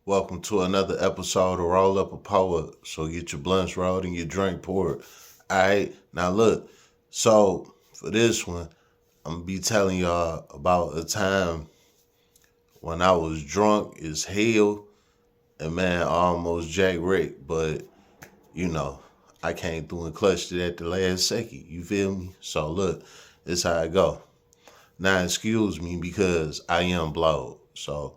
Welcome to another episode of Roll Up a Poet. So get your blunts rolled and your drink poured. Alright, now look. So for this one, I'm gonna be telling y'all about a time when I was drunk as hell and man, I almost Jack Rick, but you know, I came through and clutched it at the last second. You feel me? So look, this how it go. Now excuse me because I am blowed. So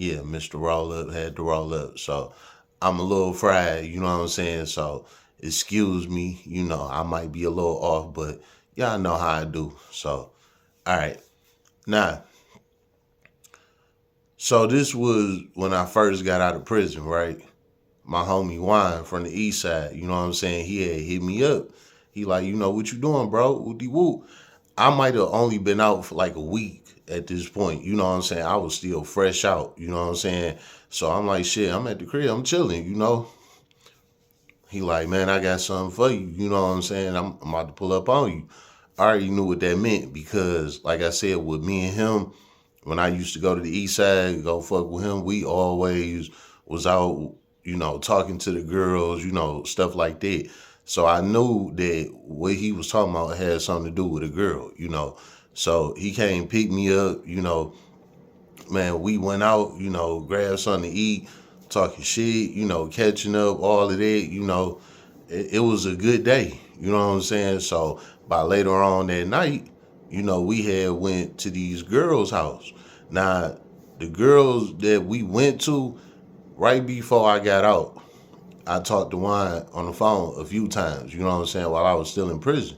yeah, Mr. Roll Up had to roll up. So I'm a little fried, you know what I'm saying? So excuse me, I might be a little off, but y'all know how I do. So all right. Now, so this was when I first got out of prison, right? My homie Wine from the east side, you know what I'm saying? He had hit me up. He like, what you doing, bro? Woody woo. I might have only been out for like a week at this point. You know what I'm saying? I was still fresh out. You know what I'm saying? So I'm like, shit, I'm at the crib. I'm chilling. He like, man, I got something for you. You know what I'm saying? I'm about to pull up on you. I already knew what that meant because, like I said, with me and him, when I used to go to the east side, go fuck with him, we always was out, talking to the girls, stuff like that. So I knew that what he was talking about had something to do with a girl. So he came pick me up, man, we went out, grabbed something to eat, talking shit, catching up, all of that. It was a good day, you know what I'm saying? So by later on that night, we had went to these girls' house. Now, the girls that we went to right before I got out, I talked to Wine on the phone a few times, you know what I'm saying, while I was still in prison.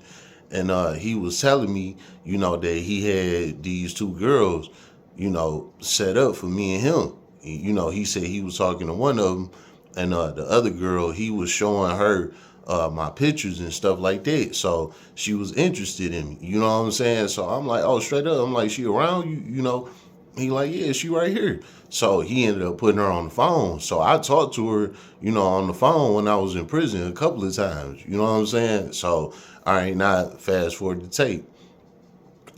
And he was telling me, that he had these two girls, set up for me and him. He said he was talking to one of them, and the other girl, he was showing her my pictures and stuff like that. So she was interested in me, you know what I'm saying? So I'm like, oh, straight up, I'm like, she around you, He like, yeah, she right here. So he ended up putting her on the phone. So I talked to her, on the phone when I was in prison a couple of times. You know what I'm saying? So, all right, now fast forward the tape.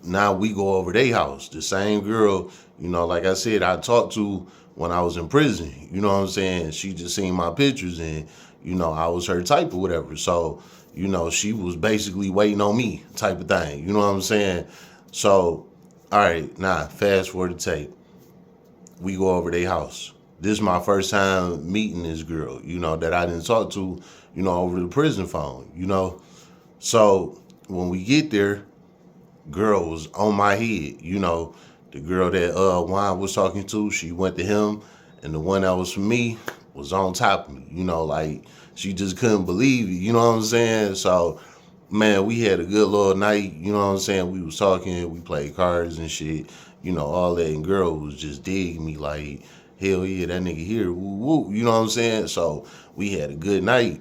Now we go over their house. The same girl, like I said, I talked to when I was in prison. You know what I'm saying? She just seen my pictures and, I was her type or whatever. So, she was basically waiting on me type of thing. You know what I'm saying? So, all right, now fast forward the tape. We go over their house. This is my first time meeting this girl, that I didn't talk to, over the prison phone. So when we get there, girl was on my head. The girl that Wine was talking to, she went to him, and the one that was for me was on top of me. Like she just couldn't believe it. You know what I'm saying? So man, we had a good little night. You know what I'm saying? We was talking, we played cards and shit. All that, and girl was just digging me like, hell yeah, that nigga here, woo woo. You know what I'm saying? So we had a good night.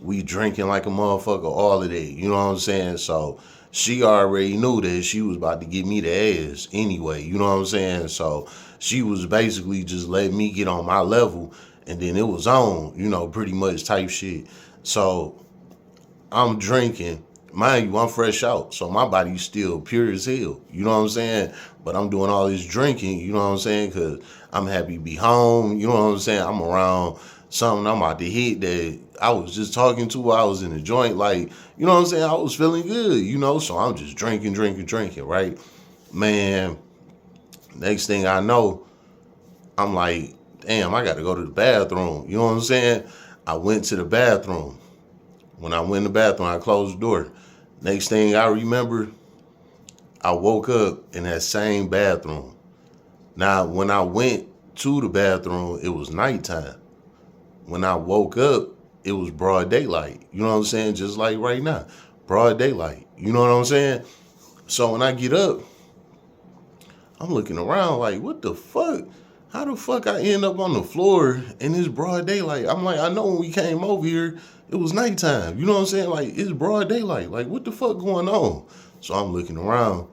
We drinking like a motherfucker, all of that. You know what I'm saying? So she already knew that she was about to give me the ass anyway. You know what I'm saying? So she was basically just letting me get on my level, and then it was on, pretty much type shit. So I'm drinking. Mind you, I'm fresh out, so my body's still pure as hell. You know what I'm saying? But I'm doing all this drinking, you know what I'm saying? Because I'm happy to be home. You know what I'm saying? I'm around something I'm about to hit that I was just talking to while I was in the joint. Like, you know what I'm saying? I was feeling good, So I'm just drinking, drinking, drinking, right? Man, next thing I know, I'm like, damn, I got to go to the bathroom. You know what I'm saying? I went to the bathroom. When I went in the bathroom, I closed the door. Next thing I remember, I woke up in that same bathroom. Now, when I went to the bathroom, it was nighttime. When I woke up, it was broad daylight. You know what I'm saying? Just like right now, broad daylight. You know what I'm saying? So when I get up, I'm looking around like, what the fuck? How the fuck I end up on the floor in this broad daylight? I'm like, I know when we came over here, it was nighttime. You know what I'm saying? Like, it's broad daylight. Like, what the fuck going on? So I'm looking around.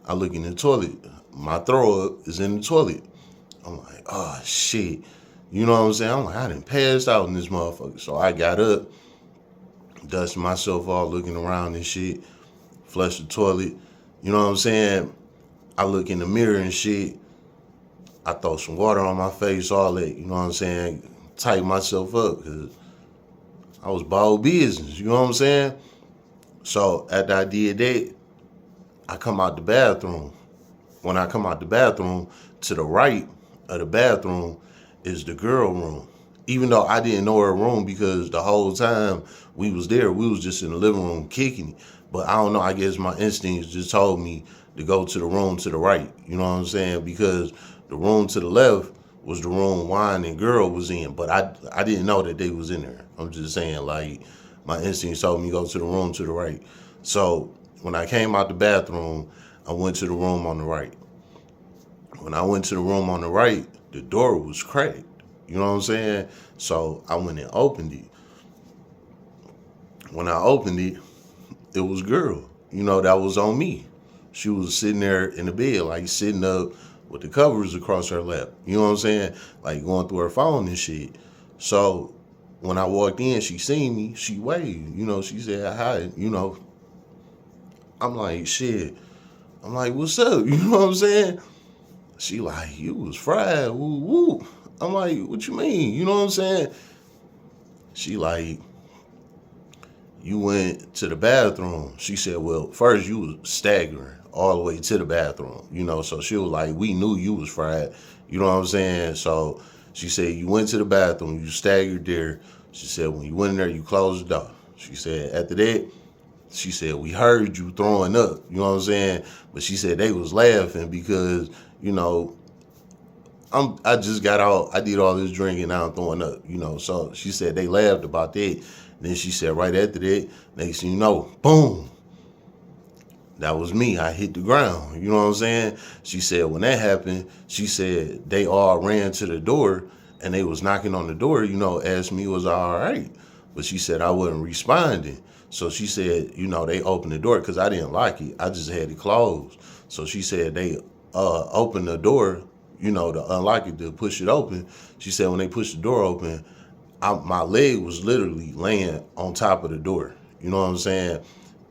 I look in the toilet. My throw up is in the toilet. I'm like, oh, shit. You know what I'm saying? I'm like, I done passed out in this motherfucker. So I got up, dusted myself off, looking around and shit, flushed the toilet. You know what I'm saying? I look in the mirror and shit. I throw some water on my face, all that, you know what I'm saying? Tighten myself up because I was bald business, you know what I'm saying? So after I did that, I come out the bathroom. When I come out the bathroom, to the right of the bathroom is the girl room. Even though I didn't know her room because the whole time we was there, we was just in the living room kicking it. But I don't know, I guess my instincts just told me to go to the room to the right. You know what I'm saying? Because the room to the left was the room wine and girl was in. But I didn't know that they was in there. I'm just saying, like, my instincts told me to go to the room to the right. So when I came out the bathroom, I went to the room on the right. When I went to the room on the right, the door was cracked. You know what I'm saying? So I went and opened it. When I opened it, it was girl. You know, that was on me. She was sitting there in the bed, like sitting up with the covers across her lap. You know what I'm saying? Like going through her phone and shit. So when I walked in, she seen me. She waved. You know, she said hi. You know, I'm like, shit. I'm like, what's up? You know what I'm saying? She like, you was fried. Woo woo. I'm like, what you mean? You know what I'm saying? She like, you went to the bathroom. She said, well, first you was staggering all the way to the bathroom, you know. So she was like, we knew you was fried. You know what I'm saying? So she said, you went to the bathroom, you staggered there. She said, when you went in there, you closed the door. She said, after that, she said, we heard you throwing up. You know what I'm saying? But she said they was laughing because, you know, I just got out. I did all this drinking. Now I'm throwing up. You know. So she said they laughed about that. Then she said right after that, next thing you know, boom. That was me. I hit the ground. You know what I'm saying? She said when that happened, she said they all ran to the door and they was knocking on the door. You know, asked me was I all right, but she said I wasn't responding. So she said, you know, they opened the door because I didn't like it. I just had it closed. So she said they opened the door, you know, to unlock it, to push it open. She said when they pushed the door open, my leg was literally laying on top of the door. You know what I'm saying?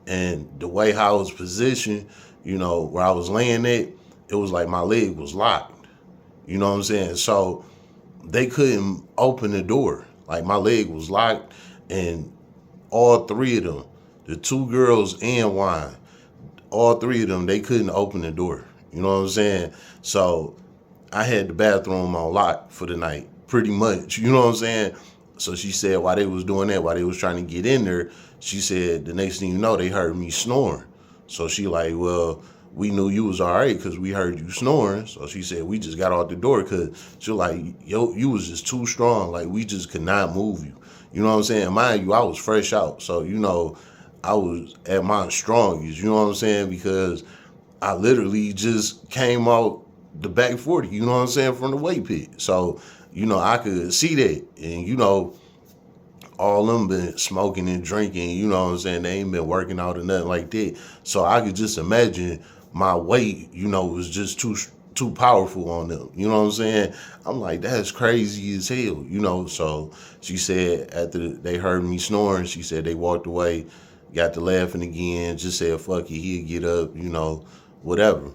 And the way how I was positioned, you know, where I was laying at, it was like my leg was locked. You know what I'm saying? So they couldn't open the door. Like my leg was locked, and all three of them, the two girls and Wine, all three of them, they couldn't open the door. You know what I'm saying? So I had the bathroom on lock for the night, pretty much. You know what I'm saying? So she said while they was doing that, while they was trying to get in there, she said the next thing you know, they heard me snoring. So she like, well, we knew you was all right because we heard you snoring. So she said we just got out the door because she was like, yo, you was just too strong. Like we just could not move you. You know what I'm saying? Mind you, I was fresh out. So, you know, I was at my strongest. You know what I'm saying? Because I literally just came out the back 40, you know what I'm saying, from the weight pit. So, you know, I could see that. And, you know, all them been smoking and drinking, you know what I'm saying? They ain't been working out or nothing like that. So I could just imagine my weight, you know, was just too powerful on them. You know what I'm saying? I'm like, that's crazy as hell, you know. So she said after they heard me snoring, she said they walked away, got to laughing again, just said, fuck it, he'd get up, you know, whatever.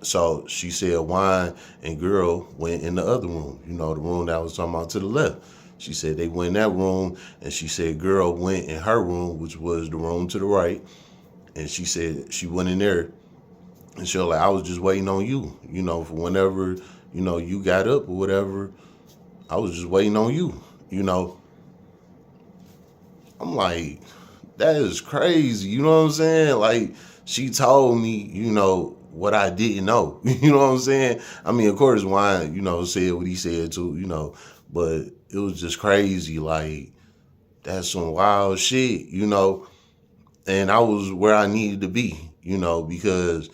So she said Wine and Girl went in the other room, you know, the room that I was talking about to the left. She said they went in that room, and she said Girl went in her room, which was the room to the right. And she said she went in there, and she was like, I was just waiting on you, you know, for whenever, you know, you got up or whatever. I was just waiting on you, you know. I'm like, that is crazy, you know what I'm saying? Like, she told me, you know, what I didn't know. You know what I'm saying? I mean, of course, Wine, you know, said what he said too, you know, but it was just crazy. Like, that's some wild shit, you know. And I was where I needed to be, you know, because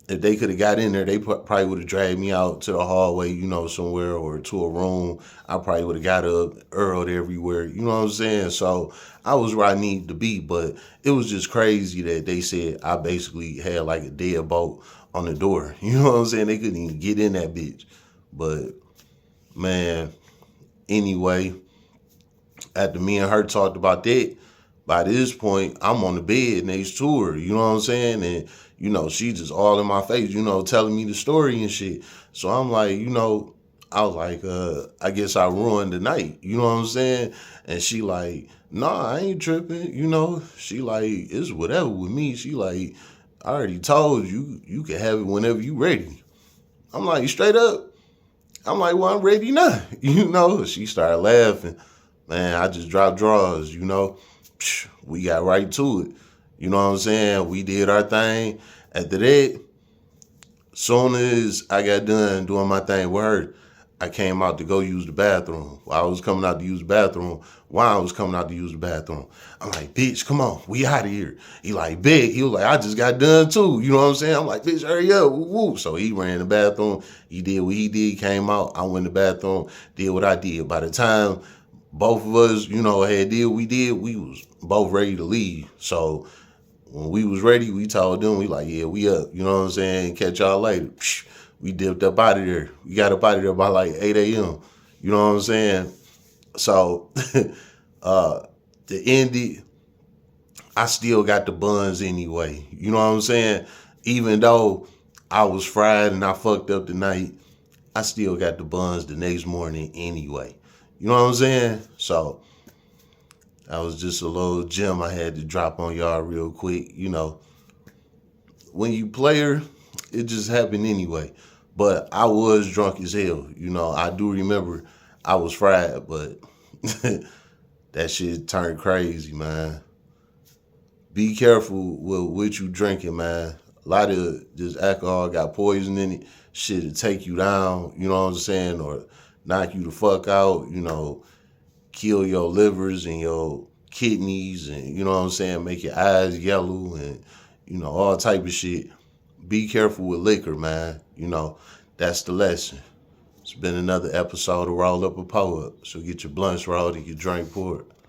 if they could have got in there, they probably would have dragged me out to the hallway, you know, somewhere or to a room. I probably would have got up, earled everywhere. You know what I'm saying? So I was where I needed to be, but it was just crazy that they said I basically had like a deadbolt on the door. You know what I'm saying? They couldn't even get in that bitch. But man, anyway, after me and her talked about that, by this point, I'm on the bed next to her. You know what I'm saying? And, she just all in my face, telling me the story and shit. So I'm like, I was like, I guess I ruined the night. You know what I'm saying? And she like, nah, I ain't tripping. She like, it's whatever with me. She like, I already told you, you can have it whenever you ready. I'm like, straight up. I'm like, well, I'm ready now. She started laughing. Man, I just dropped drawers. We got right to it. You know what I'm saying? We did our thing. After that, soon as I got done doing my thing with her, I came out to go use the bathroom. While I was coming out to use the bathroom, Juan was coming out to use the bathroom. I'm like, bitch, come on, we out of here. He like, big. He was like, I just got done too. You know what I'm saying? I'm like, bitch, hurry up. Woo, woo. So he ran the bathroom. He did what he did, came out. I went in the bathroom, did what I did. By the time both of us, had did what we did, we was both ready to leave. So when we was ready, we told them, we like, yeah, we up. You know what I'm saying? Catch y'all later. We dipped up out of there. We got up out of there by like 8 a.m. You know what I'm saying? So to end it, I still got the buns anyway. You know what I'm saying? Even though I was fried and I fucked up the night, I still got the buns the next morning anyway. You know what I'm saying? So that was just a little gem I had to drop on y'all real quick. When you player, it just happened anyway. But I was drunk as hell. I do remember I was fried, but that shit turned crazy, man. Be careful with what you drinking, man. A lot of this alcohol got poison in it. Shit'll take you down, you know what I'm saying? Or knock you the fuck out, kill your livers and your kidneys and, you know what I'm saying, make your eyes yellow and, all type of shit. Be careful with liquor, man. That's the lesson. It's been another episode of Roll Up a Pour Up. So get your blunts rolled and your drink poured.